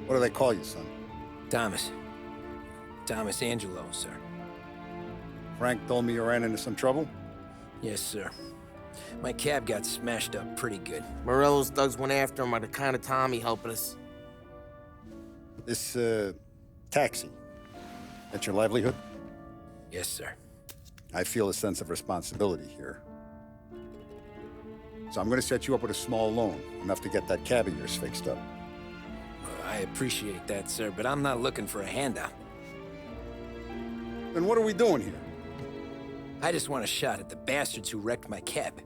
What do they call you, son? Thomas. Thomas Angelo, sir. Frank told me you ran into some trouble? Yes, sir. My cab got smashed up pretty good. Morello's thugs went after him on account of Tommy helping us. This, taxi, that's your livelihood? Yes, sir. I feel a sense of responsibility here. So I'm gonna set you up with a small loan, enough to get that cab of yours fixed up. I appreciate that, sir, but I'm not looking for a handout. Then what are we doing here? I just want a shot at the bastards who wrecked my cab.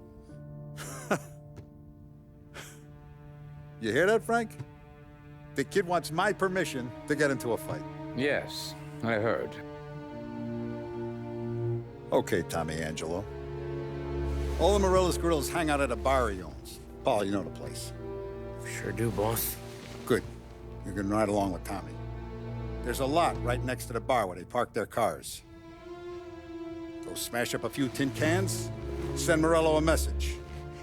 You hear that, Frank? The kid wants my permission to get into a fight. Yes, I heard. Okay, Tommy Angelo. All the Morello's girls hang out at a bar he owns. Paul, you know the place. Sure do, boss. Good. You can ride along with Tommy. There's a lot right next to the bar where they park their cars. Go smash up a few tin cans, send Morello a message.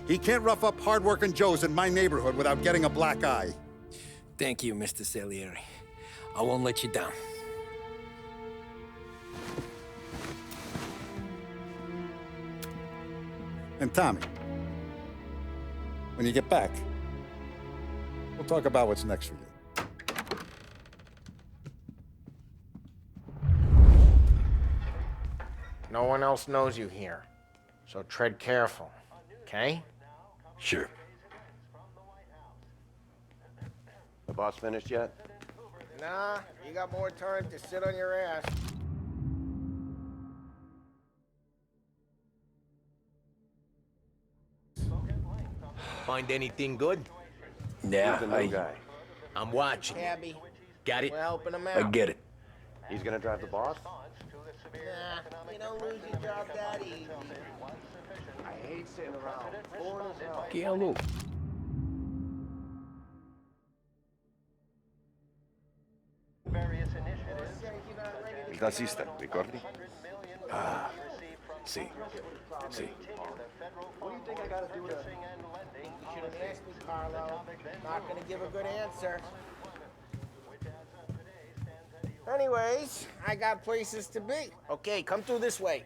He can't rough up hard-working Joes in my neighborhood without getting a black eye. Thank you, Mr. Salieri. I won't let you down. And Tommy, when you get back, we'll talk about what's next for you. No one else knows you here, so tread careful, okay? Sure. The boss finished yet? Nah, you got more time to sit on your ass. Find anything good? Yeah, Who's the new guy? I'm watching. Cabby. got it. We're helping him out. I get it. He's gonna drive the boss? Nah, you don't lose your job that easy. I hate sitting around. Bored as hell. Que é louco? Il tassista, ricordi? Ah, sì, sì. What do you think I gotta do with a... You should have asked me, Carlo. Not gonna give a good answer. Anyways, I got places to be. Okay, come through this way.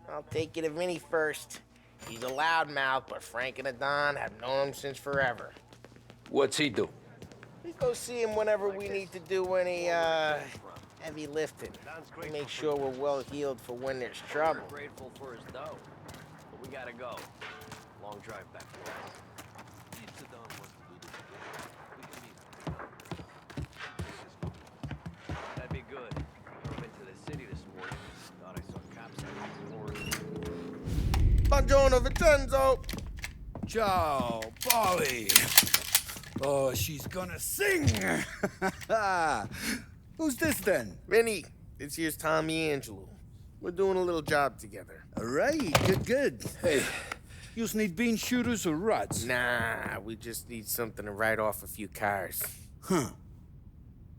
I'll take you to Vinny first. He's a loudmouth, but Frank and the Don have known him since forever. What's he do? We go see him whenever we need to do any, heavy lifting. We make sure we're well healed for when there's trouble. Grateful for his dough, but we gotta go. Long drive back to us. That'd be good. I went to the city this morning. Thought I saw cops out. Buongiorno, Vincenzo! Ciao, Polly. Oh, she's gonna sing. Who's this then? Vinny, this here's Tommy Angelo. We're doing a little job together. All right, good. Hey, you need bean shooters or rods? Nah, we just need something to write off a few cars. Huh.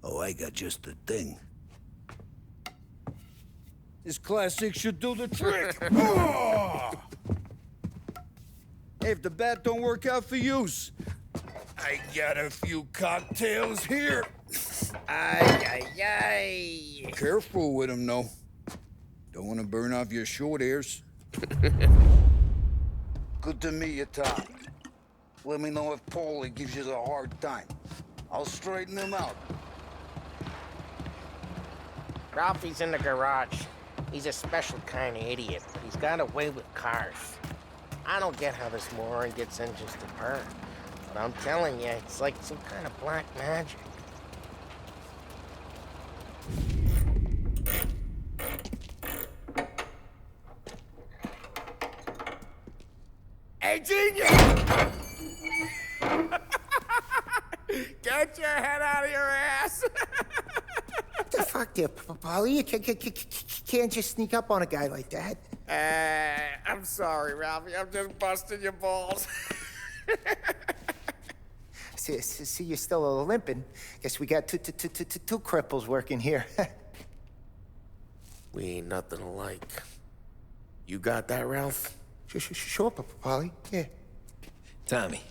Oh, I got just the thing. This classic should do the trick. Oh! Hey, if the bat don't work out for yous, I got a few cocktails here. Ay, ay, ay. Careful with them, though. Don't want to burn off your short hairs. Good to meet you, Tom. Let me know if Paulie gives you the hard time. I'll straighten him out. Ralphie's in the garage. He's a special kind of idiot, but he's got a way with cars. I don't get how this moron gets engines to burn. But I'm telling you, it's like some kind of black magic. Hey, genius! Get your head out of your ass! What the fuck there, Polly? You can't just sneak up on a guy like that. I'm sorry, Ralphie. I'm just busting your balls. See, you're still limping. Guess we got two cripples working here. We ain't nothing alike. You got that, Ralph? Sure, Polly. Yeah. Tommy.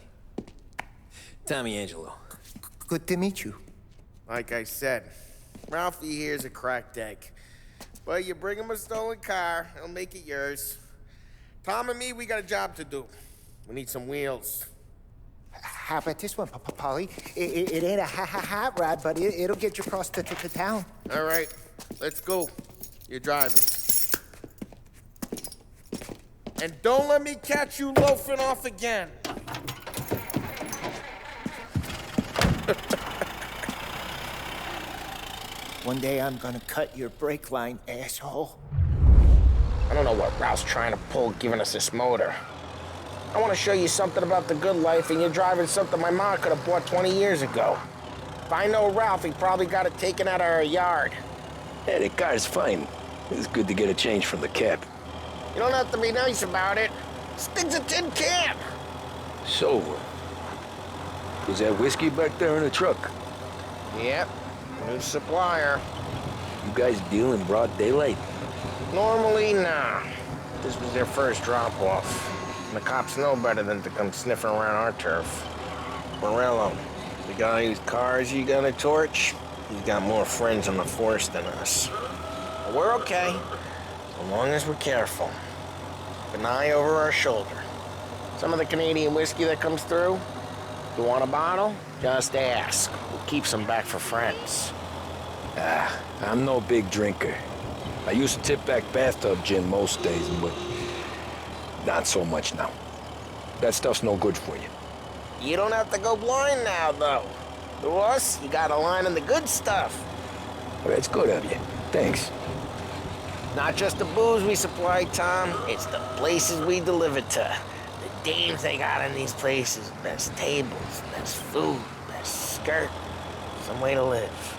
Tommy Angelo. Good to meet you. Like I said, Ralphie here's a cracked egg. But you bring him a stolen car, he'll make it yours. Tom and me, we got a job to do. We need some wheels. How about this one, Polly? It ain't a hot rod, but it'll get you across to town. All right, let's go. You're driving. And don't let me catch you loafing off again. One day I'm gonna cut your brake line, asshole. I don't know what Ralph's trying to pull giving us this motor. I want to show you something about the good life, and you're driving something my mom could have bought 20 years ago. If I know Ralph, he probably got it taken out of our yard. Yeah, the car's fine. It's good to get a change from the cab. You don't have to be nice about it. This thing's a tin can. So, was that whiskey back there in the truck? Yep, new supplier. You guys deal in broad daylight? Normally, nah. This was their first drop-off. And the cops know better than to come sniffing around our turf. Morello, the guy whose cars you gonna torch, he's got more friends on the force than us. But we're okay, so long as we're careful. Keep an eye over our shoulder. Some of the Canadian whiskey that comes through, you want a bottle? Just ask. We'll keep some back for friends. I'm no big drinker. I used to tip back bathtub gin most days, but not so much now. That stuff's no good for you. You don't have to go blind now, though. To us, you got a line on the good stuff. Well, that's good of you. Thanks. Not just the booze we supply, Tom. It's the places we deliver to. The dames they got in these places. Best tables, best food, best skirt. Some way to live.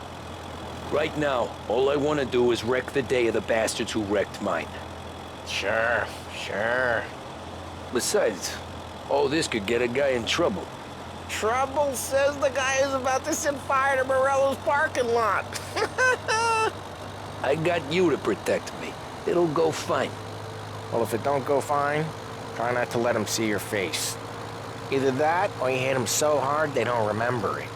Right now, all I want to do is wreck the day of the bastards who wrecked mine. Sure. Besides, all this could get a guy in trouble. Trouble, says the guy who's about to set fire to Morello's parking lot. I got you to protect me. It'll go fine. Well, if it don't go fine, try not to let him see your face. Either that, or you hit them so hard they don't remember it.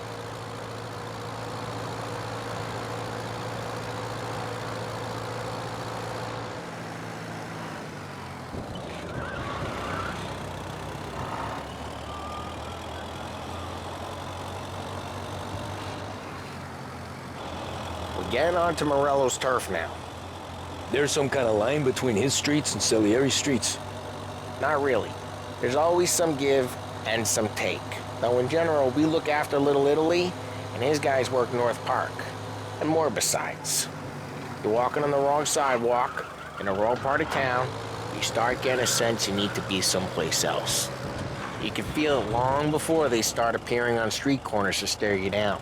We're getting onto Morello's turf now. There's some kind of line between his streets and Salieri's streets. Not really. There's always some give and some take. Though in general, we look after Little Italy, and his guys work North Park. And more besides. You're walking on the wrong sidewalk, in the wrong part of town, you start getting a sense you need to be someplace else. You can feel it long before they start appearing on street corners to stare you down.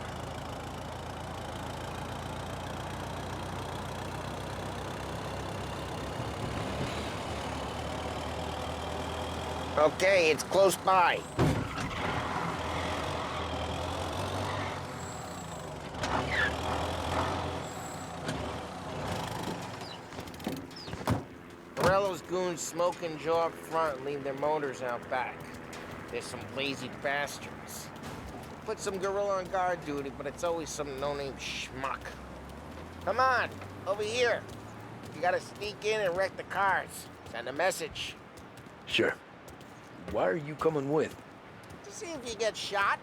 Okay, it's close by. Morello's goons smoke and jaw up front and leave their motors out back. There's some lazy bastards. Put some gorilla on guard duty, but it's always some no-name schmuck. Come on, over here. You gotta sneak in and wreck the cars. Send a message. Sure. Why are you coming with? To see if you get shot.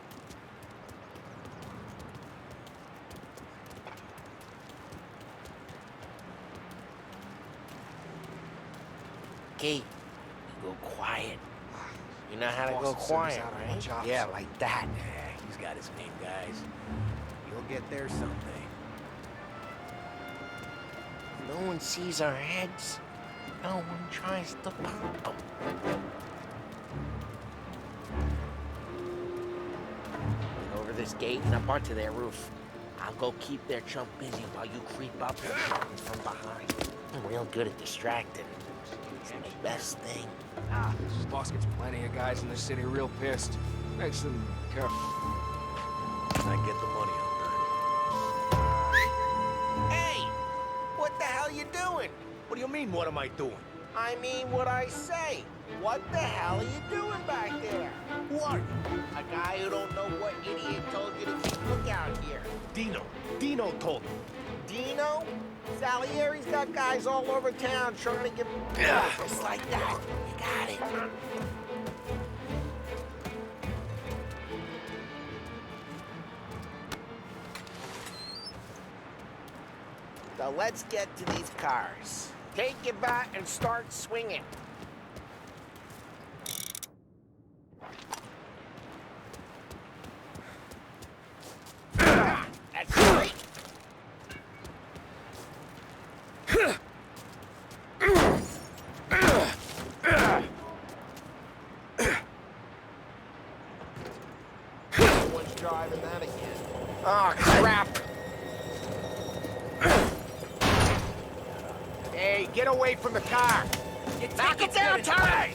Okay, you go quiet. You know how to go quiet, right? Yeah, like that. Yeah, he's got his name, guys. You'll get there someday. No one sees our heads. No one tries to pop them. Get over this gate and up onto their roof. I'll go keep their chump busy while you creep up and shoot them from behind. I'm real good at distracting. It's the best thing. Boss gets plenty of guys in the city real pissed. Makes them careful. I get the money on that. Hey! What the hell you doing? What do you mean, what am I doing? I mean what I say. What the hell are you doing back there? Who are you? A A guy who don't know what idiot told you to keep lookout here. Dino told me. Dino? Salieri's got guys all over town trying to get... Just like that. You got it. So let's get to these cars. Take your bat and start swinging. That's right. Someone's driving that again. Oh, crap. Hey, get away from the car. Knock it down, Tom!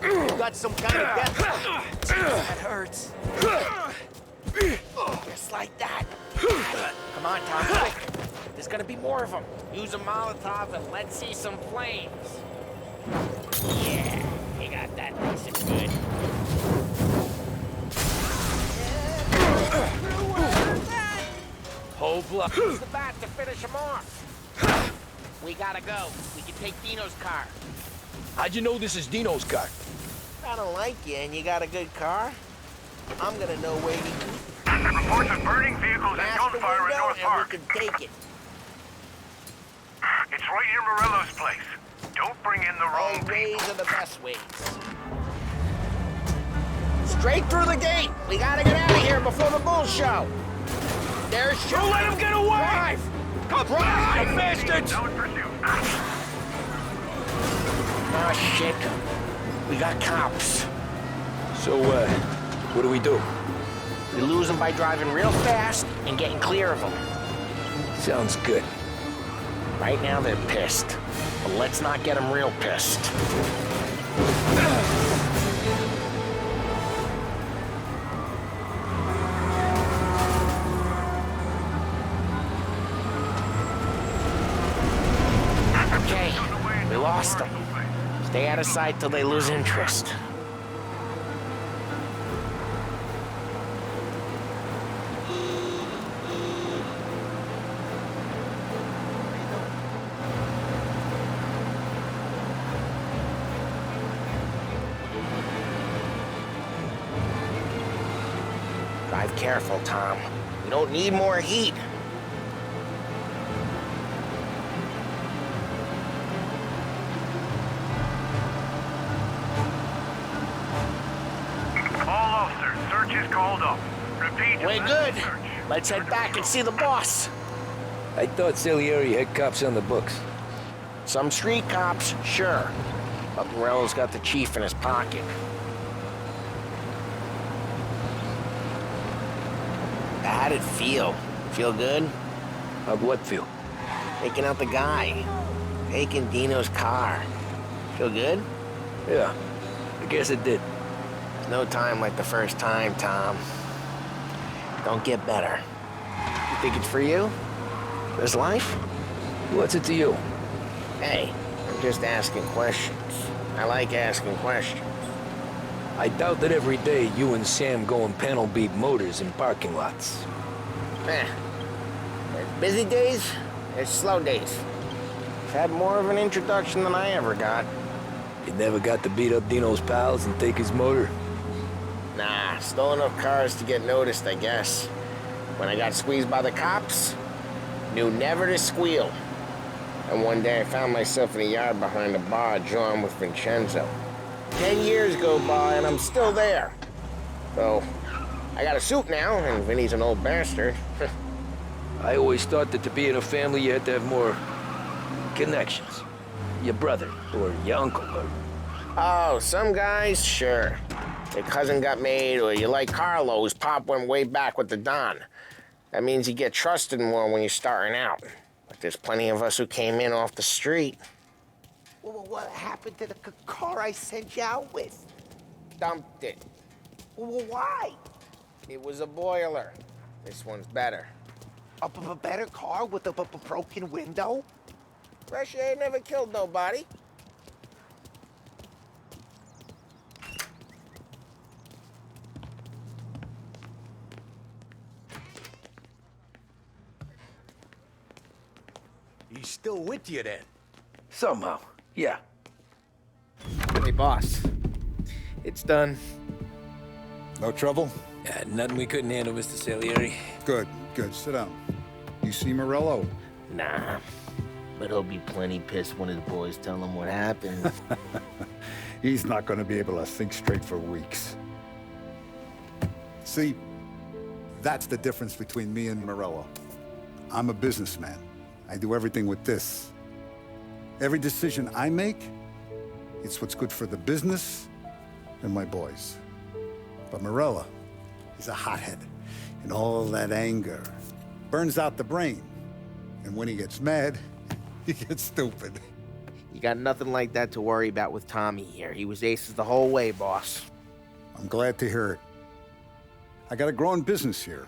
You got some kind of death. That hurts. Just like that. Come on, Tom, quick. There's gonna be more of them. Use a Molotov and let's see some flames. Yeah, you got that piece of good. Whole block. Use the bat to finish him off. We gotta go. We can take Dino's car. How'd you know this is Dino's car? I don't like you and you got a good car. I'm gonna know where you Reports of burning vehicles and smash the gunfire in window North and Park. we can take it. It's right near Morello's place. Don't bring in the wrong Old people. ways are the best ways. Straight through the gate. We gotta get out of here before the bull show. There's your... Don't let him get away! Drive! Come drive, bastards! Now in pursuit. Oh, shit. We got cops. So, what do we do? We lose them by driving real fast and getting clear of them. Sounds good. Right now they're pissed. But let's not get them real pissed. Okay, we lost them. Stay out of sight till they lose interest. Drive careful, Tom. We don't need more heat. All officers, search is called up. Repeat. We're good. Let's head back and see the boss. I thought Salieri had cops on the books. Some street cops, sure. But Morello's got the chief in his pocket. How'd it feel? Feel good? How'd what feel? Taking out the guy. Taking Dino's car. Feel good? Yeah, I guess it did. No time like the first time, Tom. Don't get better. You think it's for you? This life? What's it to you? Hey, I'm just asking questions. I like asking questions. I doubt that every day you and Sam go and panel beat motors in parking lots. There's busy days, there's slow days. I've had more of an introduction than I ever got. You never got to beat up Dino's pals and take his motor? Nah, stole enough cars to get noticed, I guess. When I got squeezed by the cops, knew never to squeal. And one day I found myself in a yard behind a bar drawn with Vincenzo. 10 years go by and I'm still there. So, I got a suit now, and Vinny's an old bastard. I always thought that to be in a family you had to have more connections. Your brother, or your uncle, or... Oh, some guys, sure. Your cousin got made, or you like Carlo, whose pop went way back with the Don. That means you get trusted more when you're starting out. But there's plenty of us who came in off the street. Well, what happened to the car I sent you out with? Dumped it. Well, why? It was a boiler. This one's better. A better car with a broken window? Fresh air never killed nobody. he's still with you then. Somehow, yeah. Hey, boss. It's done. No trouble? Nothing we couldn't handle, Mr. Salieri. Good, good. Sit down. You see Morello? Nah. But he'll be plenty pissed when his boys tell him what happened. He's not going to be able to think straight for weeks. See, that's the difference between me and Morello. I'm a businessman. I do everything with this. Every decision I make, it's what's good for the business and my boys. But Morello, he's a hothead. And all that anger burns out the brain. And when he gets mad, he gets stupid. You got nothing like that to worry about with Tommy here. He was aces the whole way, boss. I'm glad to hear it. I got a growing business here.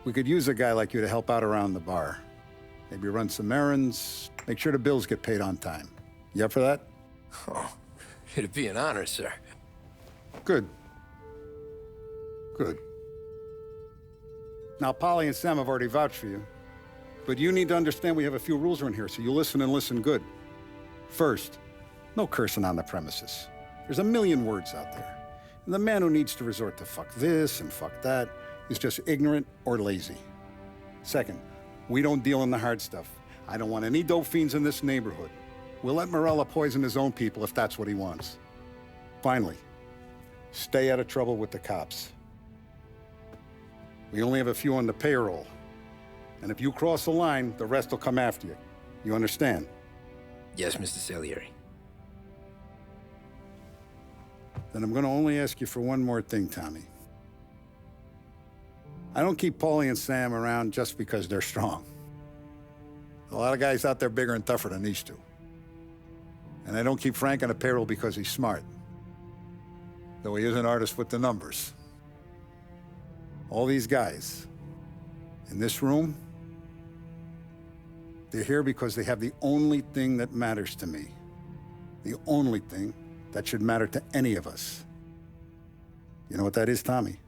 We could use a guy like you to help out around the bar. Maybe run some errands, make sure the bills get paid on time. You up for that? Oh, it'd be an honor, sir. Good. Good. Now, Polly and Sam have already vouched for you. But you need to understand we have a few rules around here, so you listen and listen good. First, no cursing on the premises. There's a million words out there. And the man who needs to resort to fuck this and fuck that is just ignorant or lazy. Second, we don't deal in the hard stuff. I don't want any dope fiends in this neighborhood. We'll let Morello poison his own people if that's what he wants. Finally, stay out of trouble with the cops. We only have a few on the payroll. And if you cross the line, the rest will come after you. You understand? Yes, Mr. Salieri. Then I'm going to only ask you for one more thing, Tommy. I don't keep Paulie and Sam around just because they're strong. A lot of guys out there bigger and tougher than these two. And I don't keep Frank on the payroll because he's smart. Though he is an artist with the numbers. All these guys in this room, they're here because they have the only thing that matters to me. The only thing that should matter to any of us. You know what that is, Tommy?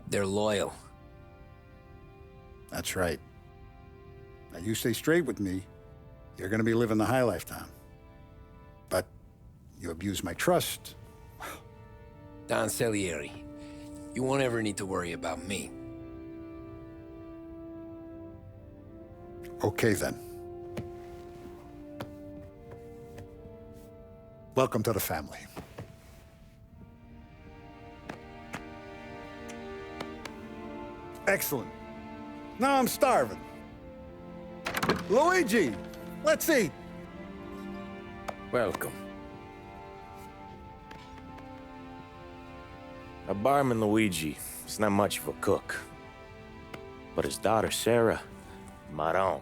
They're loyal. That's right. Now, you stay straight with me, you're gonna be living the high life, Tom. But you abuse my trust. Don Salieri, you won't ever need to worry about me. Okay, then. Welcome to the family. Excellent. Now I'm starving. Luigi, let's eat. Welcome. A barman Luigi is not much of a cook. But his daughter, Sarah, Maron,